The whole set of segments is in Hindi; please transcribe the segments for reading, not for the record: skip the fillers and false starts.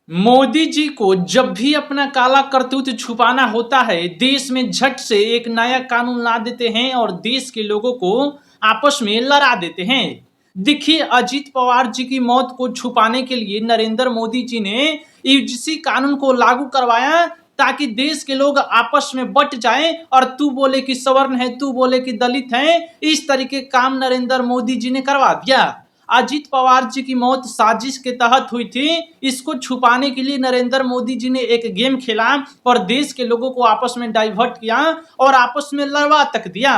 मोदी जी को जब भी अपना काला करतूत छुपाना होता है, देश में झट से एक नया कानून ला देते हैं और देश के लोगों को आपस में लड़ा देते हैं। देखिए, अजीत पवार जी की मौत को छुपाने के लिए नरेंद्र मोदी जी ने यूजीसी कानून को लागू करवाया, ताकि देश के लोग आपस में बट जाएं और तू बोले कि सवर्ण है, तू बोले कि दलित है। इस तरीके काम नरेंद्र मोदी जी ने करवा दिया। अजीत पवार जी की मौत साजिश के तहत हुई थी। इसको छुपाने के लिए नरेंद्र मोदी जी ने एक गेम खेला और देश के लोगों को आपस में डाइवर्ट किया और आपस में लड़वा तक दिया।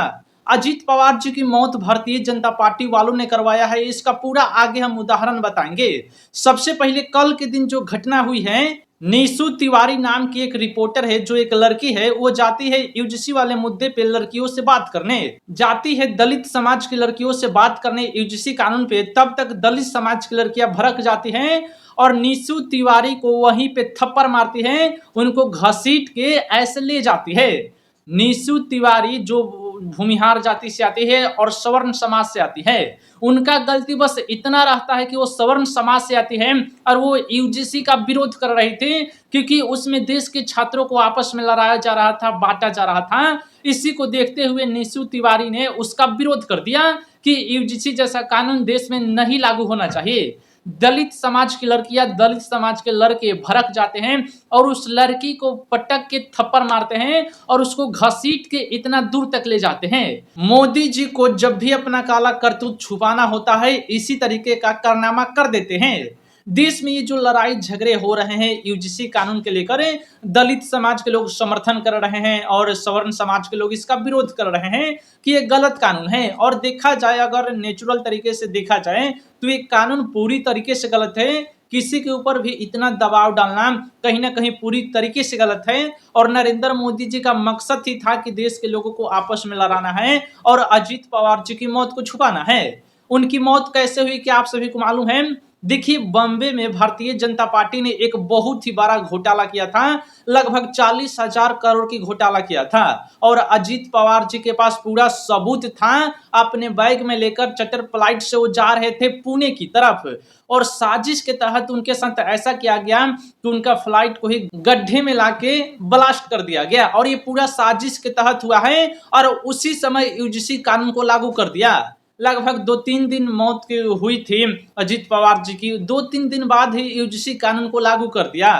अजीत पवार जी की मौत भारतीय जनता पार्टी वालों ने करवाया है। इसका पूरा आगे हम उदाहरण बताएंगे। सबसे पहले कल के दिन जो घटना हुई है, निशु तिवारी नाम की एक रिपोर्टर है, जो एक लड़की है, वो जाती है यूजीसी वाले मुद्दे पे लड़कियों से बात करने, जाती है दलित समाज की लड़कियों से बात करने यूजीसी कानून पे। तब तक दलित समाज की लड़कियां भड़क जाती हैं और निशु तिवारी को वहीं पे थप्पड़ मारती हैं, उनको घसीट के ऐसे ले जाती है। निशु तिवारी जो भूमिहार जाति से आती है और सवर्ण समाज से आती है, उनका गलती बस इतना रहता है कि वो सवर्ण समाज से आती है और वो यूजीसी का विरोध कर रही थी, क्योंकि उसमें देश के छात्रों को आपस में लड़ाया जा रहा था, बांटा जा रहा था। इसी को देखते हुए निशु तिवारी ने उसका विरोध कर दिया कि यूजीसी जैसा कानून देश में नहीं लागू होना चाहिए। दलित समाज की लड़कियां, दलित समाज के लड़के भड़क जाते हैं और उस लड़की को पटक के थप्पड़ मारते हैं और उसको घसीट के इतना दूर तक ले जाते हैं। मोदी जी को जब भी अपना काला करतूत छुपाना होता है, इसी तरीके का कारनामा कर देते हैं। देश में ये जो लड़ाई झगड़े हो रहे हैं यूजीसी कानून के लेकर, दलित समाज के लोग समर्थन कर रहे हैं और सवर्ण समाज के लोग इसका विरोध कर रहे हैं कि ये गलत कानून है। और देखा जाए, अगर नेचुरल तरीके से देखा जाए, तो ये कानून पूरी तरीके से गलत है। किसी के ऊपर भी इतना दबाव डालना कहीं ना कहीं पूरी तरीके से गलत है। और नरेंद्र मोदी जी का मकसद ही था कि देश के लोगों को आपस में लड़ाना है और अजीत पवार जी की मौत को छुपाना है। उनकी मौत कैसे हुई, क्या आप सभी को मालूम है? देखिए, बॉम्बे में भारतीय जनता पार्टी ने एक बहुत ही बड़ा घोटाला किया था। लगभग 40,000 करोड़ की घोटाला किया था और अजीत पवार जी के पास पूरा सबूत था। अपने बैग में लेकर चटर फ्लाइट से वो जा रहे थे पुणे की तरफ और साजिश के तहत उनके साथ ऐसा किया गया कि उनका फ्लाइट को ही गड्ढे में लाके ब्लास्ट कर दिया गया और ये पूरा साजिश के तहत हुआ है। और उसी समय यूजीसी कानून को लागू कर दिया। लगभग 2-3 दिन मौत की हुई थी अजीत पवार जी की, 2-3 दिन बाद ही यूजीसी कानून को लागू कर दिया,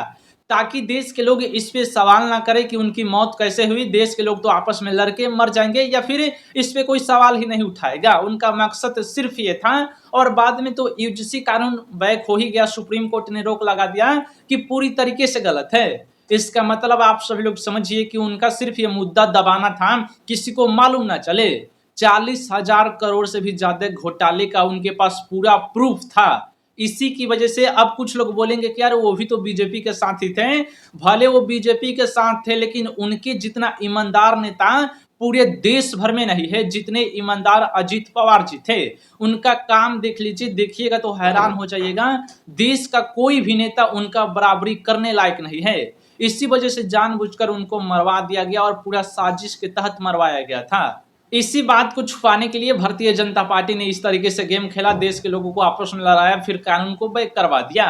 ताकि देश के लोग इस पे सवाल ना करें कि उनकी मौत कैसे हुई। देश के लोग तो आपस में लड़के मर जाएंगे या फिर इस पे कोई सवाल ही नहीं उठाएगा। उनका मकसद सिर्फ ये था। और बाद में तो यूजीसी कानून बैक हो ही गया, सुप्रीम कोर्ट ने रोक लगा दिया कि पूरी तरीके से गलत है। इसका मतलब आप सभी लोग समझिए कि उनका सिर्फ ये मुद्दा दबाना था, किसी को मालूम ना चले। 40,000 करोड़ से भी ज्यादा घोटाले का उनके पास पूरा प्रूफ था। इसी की वजह से अब कुछ लोग बोलेंगे कि यार वो भी तो बीजेपी के साथ ही थे। भले वो बीजेपी के साथ थे, लेकिन उनके जितना ईमानदार नेता पूरे देश भर में नहीं है जितने ईमानदार अजीत पवार जी थे। उनका काम देख लीजिए, देखिएगा तो हैरान हो जाइएगा। देश का कोई भी नेता उनका बराबरी करने लायक नहीं है। इसी वजह से जानबूझकर उनको मरवा दिया गया और पूरा साजिश के तहत मरवाया गया था। इसी बात को छुपाने के लिए भारतीय जनता पार्टी ने इस तरीके से गेम खेला, देश के लोगों को आपस में लड़ाया, फिर कानून को बैक करवा दिया।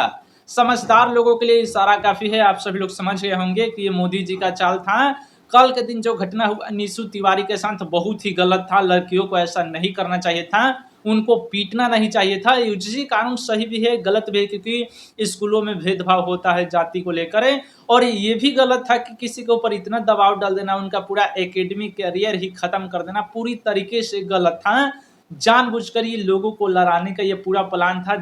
समझदार लोगों के लिए इशारा काफी है। आप सभी लोग समझ गए होंगे कि ये मोदी जी का चाल था। कल के दिन जो घटना हुआ निशु तिवारी के साथ बहुत ही गलत था। लड़कियों को ऐसा नहीं करना चाहिए था, उनको पीटना नहीं चाहिए था। यूजीसी कानून सही भी है, गलत भी है, क्योंकि स्कूलों में भेदभाव होता है जाति को लेकर। और ये भी गलत था कि किसी के ऊपर इतना दबाव डाल देना, उनका पूरा एकेडमिक करियर ही खत्म कर देना, पूरी तरीके से गलत था। जानबूझकर ये लोगों को लड़ाने का ये पूरा प्लान था।